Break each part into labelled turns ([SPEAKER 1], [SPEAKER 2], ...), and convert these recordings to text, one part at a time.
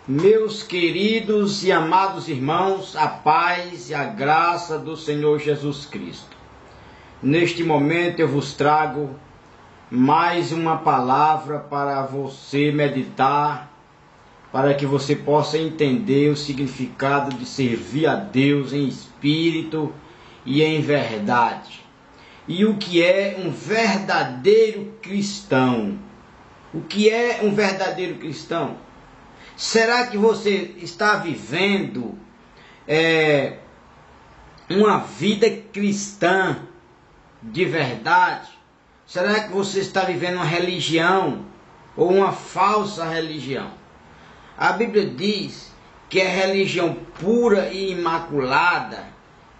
[SPEAKER 1] Meus queridos e amados irmãos, a paz e a graça do Senhor Jesus Cristo. Neste momento eu vos trago mais uma palavra para você meditar, para que você possa entender o significado de servir a Deus em espírito e em verdade. E o que é um verdadeiro cristão? O que é um verdadeiro cristão? Será que você está vivendo uma vida cristã de verdade? Será que você está vivendo uma religião ou uma falsa religião? A Bíblia diz que a religião pura e imaculada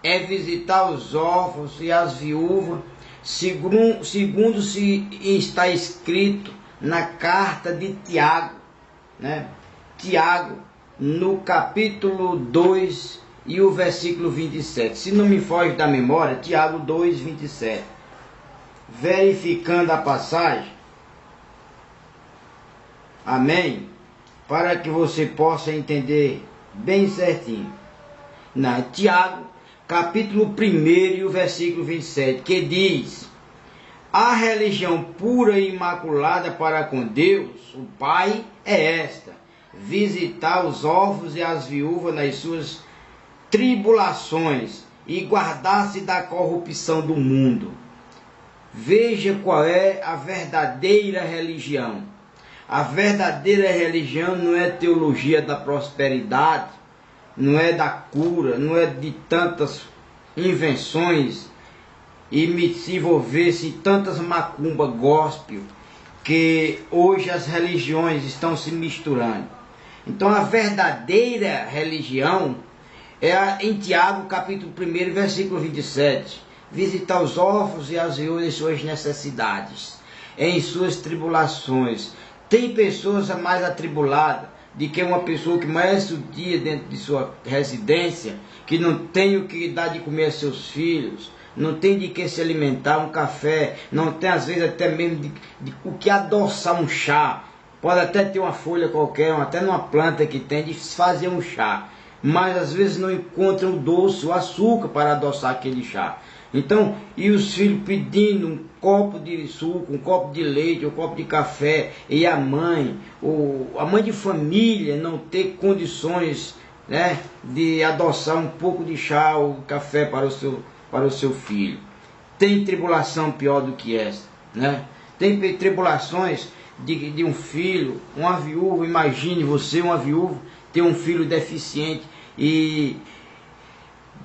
[SPEAKER 1] é visitar os órfãos e as viúvas, segundo se está escrito na carta de Tiago, né? Tiago, no capítulo 2 e o versículo 27. Se não me foge da memória, Tiago 2, 27. Verificando a passagem, amém? Para que você possa entender bem certinho. Na Tiago, capítulo 1 e o versículo 27, que diz: a religião pura e imaculada para com Deus, o Pai, é esta: visitar os órfãos e as viúvas nas suas tribulações e guardar-se da corrupção do mundo. Veja qual é a verdadeira religião. A verdadeira religião não é teologia da prosperidade, não é da cura, não é de tantas invenções e se envolver-se em tantas macumba gospel que hoje as religiões estão se misturando. Então a verdadeira religião é em Tiago capítulo 1 versículo 27, visitar os órfãos e as viúvas em suas necessidades, em suas tribulações. Tem pessoas mais atribuladas do que uma pessoa que amanhece o dia dentro de sua residência, que não tem o que dar de comer a seus filhos, não tem de que se alimentar, um café, não tem às vezes até mesmo de o que adoçar um chá. Pode até ter uma folha qualquer, até numa planta que tem, de fazer um chá, mas às vezes não encontram o doce, o açúcar para adoçar aquele chá. Então, e os filhos pedindo um copo de suco, um copo de leite, um copo de café, e a mãe de família não ter condições, né, de adoçar um pouco de chá ou café para o seu filho. Tem tribulação pior do que essa, né? Tem tribulações de um filho, uma viúva. Imagine você, uma viúva, ter um filho deficiente e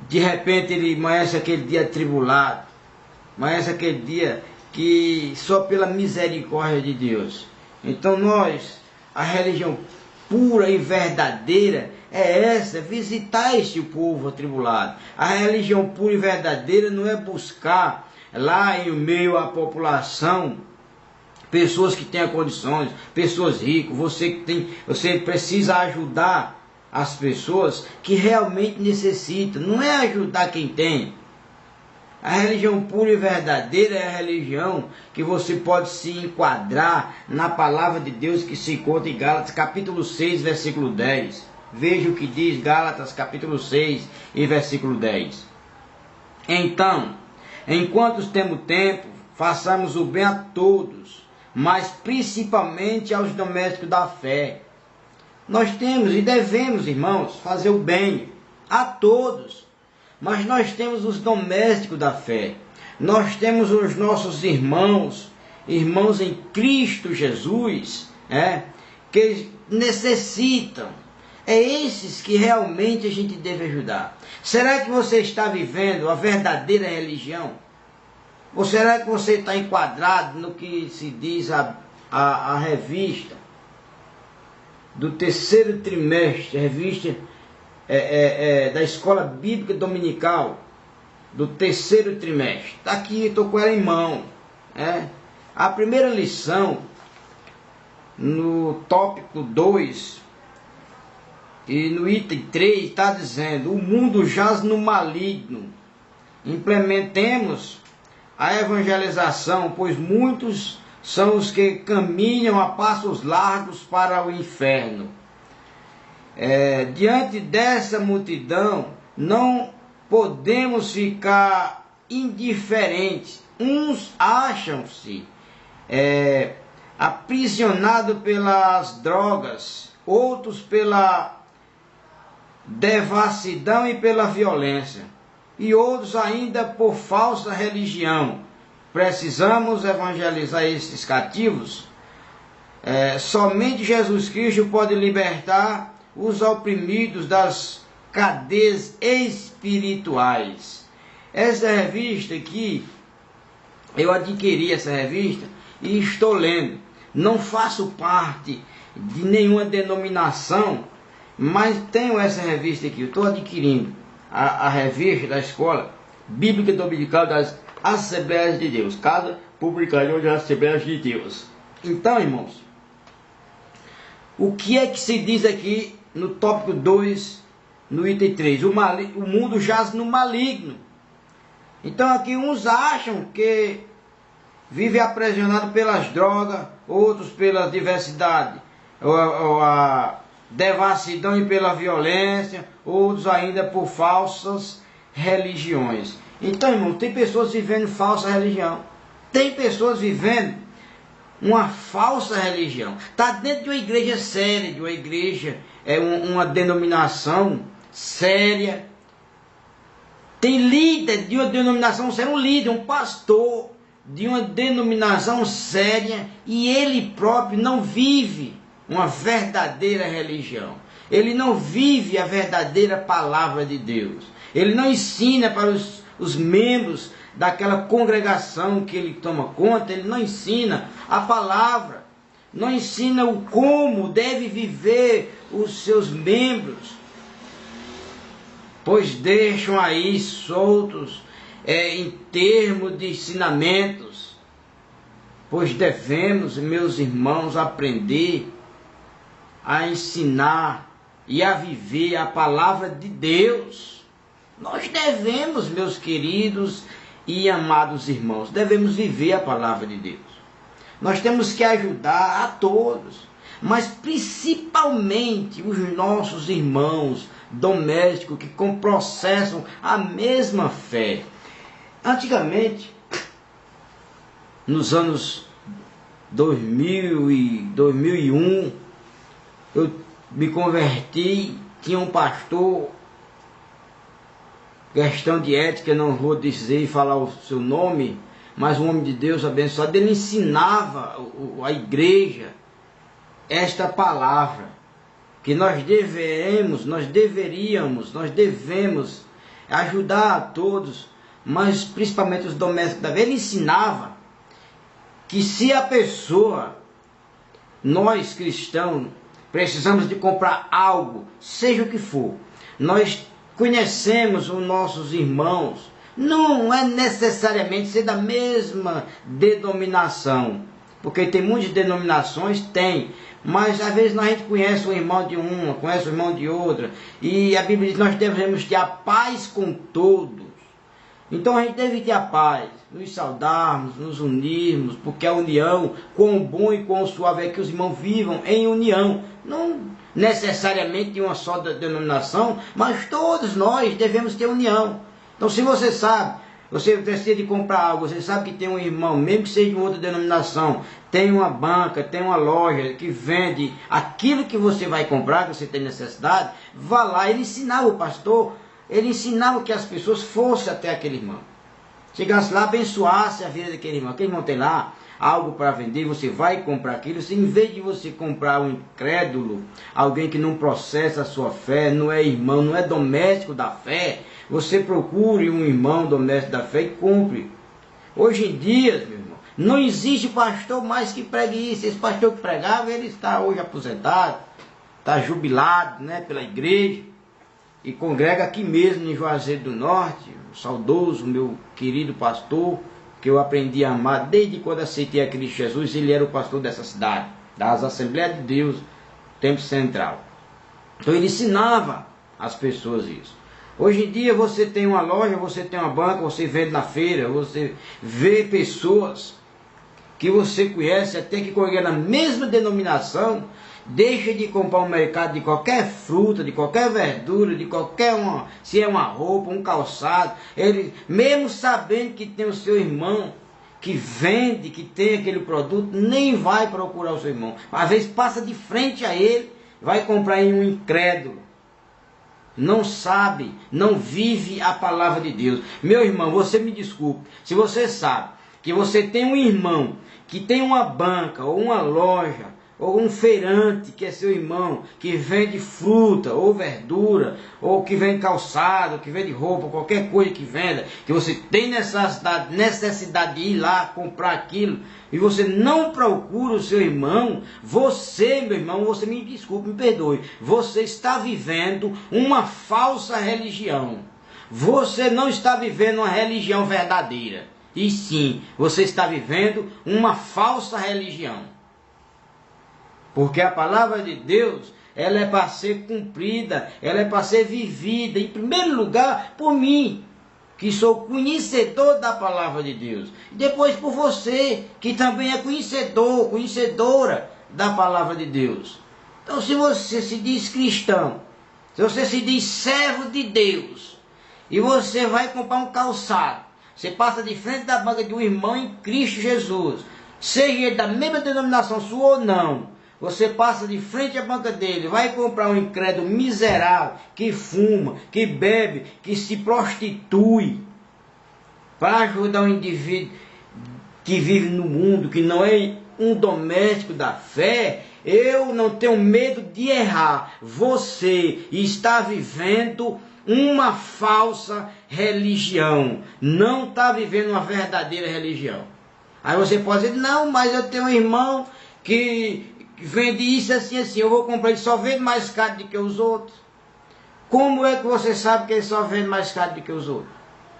[SPEAKER 1] de repente ele amanhece aquele dia atribulado, amanhece aquele dia que só pela misericórdia de Deus. Então a religião pura e verdadeira é essa: visitar este povo atribulado. A religião pura e verdadeira não é buscar lá em meio à população pessoas que tenham condições, pessoas ricas. Você precisa ajudar as pessoas que realmente necessitam, não é ajudar quem tem. A religião pura e verdadeira é a religião que você pode se enquadrar na palavra de Deus que se encontra em Gálatas capítulo 6, versículo 10. Veja o que diz Gálatas capítulo 6 e versículo 10. Então, enquanto temos tempo, façamos o bem a todos, mas principalmente aos domésticos da fé. Nós temos e devemos, irmãos, fazer o bem a todos, mas nós temos os domésticos da fé. Nós temos os nossos irmãos em Cristo Jesus, que necessitam. É esses que realmente a gente deve ajudar. Será que você está vivendo a verdadeira religião? Ou será que você está enquadrado no que se diz a revista do terceiro trimestre, a revista da Escola Bíblica Dominical do terceiro trimestre? Está aqui, estou com ela em mão. A primeira lição, no tópico 2 e no item 3, está dizendo: o mundo jaz no maligno. Implementemos a evangelização, pois muitos são os que caminham a passos largos para o inferno. Diante dessa multidão, não podemos ficar indiferentes. Uns acham-se aprisionados pelas drogas, outros pela devassidão e pela violência, e outros ainda por falsa religião. Precisamos evangelizar esses cativos. Somente Jesus Cristo pode libertar os oprimidos das cadeias espirituais. Essa revista aqui, eu adquiri essa revista e estou lendo. Não faço parte de nenhuma denominação, mas tenho essa revista aqui. Eu estou adquirindo a revista da Escola Bíblica Dominical das Assembleias de Deus, Casa Publicadora das Assembleias de Deus. Então, irmãos, o que é que se diz aqui no tópico 2, no item 3? O mundo jaz no maligno. Então aqui uns acham que vive aprisionado pelas drogas, outros pela diversidade, ou a devassidão e pela violência, outros ainda por falsas religiões. Então, irmão, tem pessoas vivendo falsa religião. Tem pessoas vivendo uma falsa religião. Está dentro de uma igreja séria, de uma igreja, uma denominação séria. Tem líder de uma denominação séria, um líder, um pastor de uma denominação séria, e ele próprio não vive uma verdadeira religião. Ele não vive a verdadeira palavra de Deus. Ele não ensina para os membros daquela congregação que ele toma conta, ele não ensina a palavra, não ensina o como deve viver os seus membros, pois deixam aí soltos em termos de ensinamentos. Pois devemos, meus irmãos, aprender a ensinar e a viver a palavra de Deus. Nós devemos, meus queridos e amados irmãos, devemos viver a palavra de Deus. Nós temos que ajudar a todos, mas principalmente os nossos irmãos domésticos que processam a mesma fé. Antigamente, nos anos 2000 e 2001, eu me converti, tinha um pastor, questão de ética, não vou dizer e falar o seu nome, mas um homem de Deus abençoado, ele ensinava a igreja esta palavra, que nós devemos ajudar a todos, mas principalmente os domésticos da vida. Ele ensinava que se a pessoa, nós cristãos, precisamos de comprar algo, seja o que for, nós conhecemos os nossos irmãos, não é necessariamente ser da mesma denominação, porque tem muitas denominações, mas às vezes a gente conhece o irmão de uma, conhece o irmão de outra, e a Bíblia diz que nós devemos ter a paz com todos. Então a gente deve ter a paz, nos saudarmos, nos unirmos, porque a união, quão bom e quão suave é que os irmãos vivam em união, não necessariamente de uma só denominação, mas todos nós devemos ter união. Então, se você sabe, você precisa de comprar algo, você sabe que tem um irmão, mesmo que seja de outra denominação, tem uma banca, tem uma loja que vende aquilo que você vai comprar, que você tem necessidade, vá lá. Ele ensinava, o pastor, ele ensinava que as pessoas fossem até aquele irmão, chegasse lá, abençoasse a vida daquele irmão. Aquele irmão tem lá algo para vender, você vai comprar aquilo. Se em vez de você comprar um incrédulo, alguém que não processa a sua fé, não é irmão, não é doméstico da fé, você procure um irmão doméstico da fé e compre. Hoje em dia, meu irmão, não existe pastor mais que pregue isso. Esse pastor que pregava, ele está hoje aposentado, está jubilado, né, pela igreja, e congrega aqui mesmo em Juazeiro do Norte, o saudoso, meu querido pastor, que eu aprendi a amar desde quando aceitei a Cristo Jesus. Ele era o pastor dessa cidade, das Assembleias de Deus, Templo Central. Então ele ensinava as pessoas isso. Hoje em dia você tem uma loja, você tem uma banca, você vende na feira, você vê pessoas que você conhece, até que congregam na mesma denominação, Deixa de comprar um mercado de qualquer fruta, de qualquer verdura, de qualquer uma, se é uma roupa, um calçado. Ele, mesmo sabendo que tem o seu irmão que vende, que tem aquele produto, nem vai procurar o seu irmão. Às vezes passa de frente a ele, vai comprar em um incrédulo. Não sabe, não vive a palavra de Deus. Meu irmão, você me desculpe, se você sabe que você tem um irmão que tem uma banca ou uma loja, ou um feirante que é seu irmão, que vende fruta ou verdura, ou que vende calçado, que vende roupa, qualquer coisa que venda, que você tem necessidade de ir lá comprar aquilo, e você não procura o seu irmão, você, meu irmão, você me desculpe, me perdoe, você está vivendo uma falsa religião. Você não está vivendo uma religião verdadeira, e sim, você está vivendo uma falsa religião. Porque a palavra de Deus, ela é para ser cumprida, ela é para ser vivida, em primeiro lugar, por mim, que sou conhecedor da palavra de Deus. E depois por você, que também é conhecedor, conhecedora da palavra de Deus. Então, se você se diz cristão, se você se diz servo de Deus, e você vai comprar um calçado, você passa de frente da banca de um irmão em Cristo Jesus, seja ele da mesma denominação sua ou não, você passa de frente à banca dele, vai comprar um incrédulo miserável, que fuma, que bebe, que se prostitui, para ajudar um indivíduo que vive no mundo, que não é um doméstico da fé. Eu não tenho medo de errar. Você está vivendo uma falsa religião, não está vivendo uma verdadeira religião. Aí você pode dizer, não, mas eu tenho um irmão que vende isso assim, assim, eu vou comprar, ele só vende mais caro do que os outros. Como é que você sabe que ele só vende mais caro do que os outros?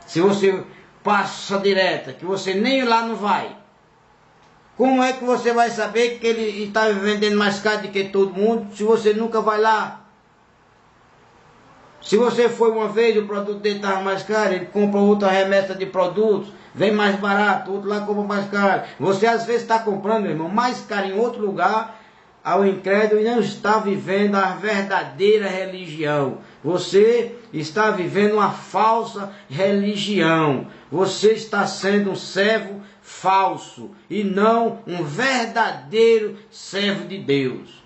[SPEAKER 1] Se você passa direta, que você nem lá não vai. Como é que você vai saber que ele está vendendo mais caro do que todo mundo, se você nunca vai lá? Se você foi uma vez, o produto dele estava mais caro, ele compra outra remessa de produtos, vem mais barato, outro lá compra mais caro. Você às vezes está comprando, meu irmão, mais caro em outro lugar, ao incrédulo, e não está vivendo a verdadeira religião. Você está vivendo uma falsa religião. Você está sendo um servo falso e não um verdadeiro servo de Deus.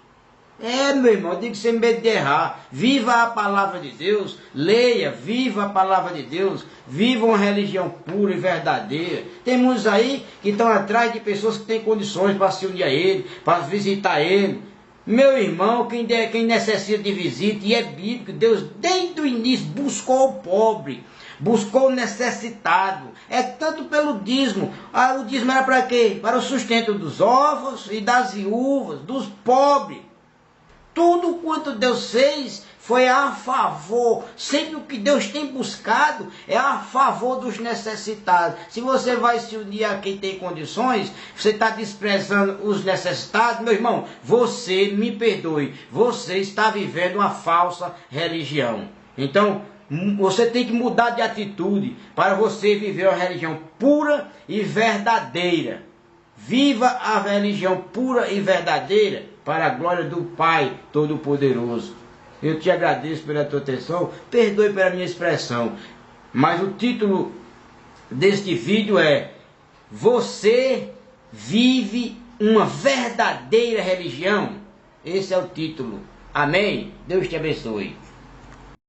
[SPEAKER 1] Meu irmão, eu digo sem medo de errar. Viva a palavra de Deus, leia, viva a palavra de Deus, viva uma religião pura e verdadeira. Tem muitos aí que estão atrás de pessoas que têm condições para se unir a ele, para visitar ele. Meu irmão, quem necessita de visita, e é bíblico, Deus desde o início buscou o pobre, buscou o necessitado. É tanto pelo dízimo. O dízimo era para quê? Para o sustento dos órfãos e das viúvas, dos pobres. Tudo quanto Deus fez foi a favor. Sempre o que Deus tem buscado é a favor dos necessitados. Se você vai se unir a quem tem condições, você está desprezando os necessitados, meu irmão, você, me perdoe, você está vivendo uma falsa religião. Então, você tem que mudar de atitude para você viver uma religião pura e verdadeira. Viva a religião pura e verdadeira para a glória do Pai Todo-Poderoso. Eu te agradeço pela tua atenção, perdoe pela minha expressão, mas o título deste vídeo é: você vive uma verdadeira religião? Esse é o título. Amém? Deus te abençoe.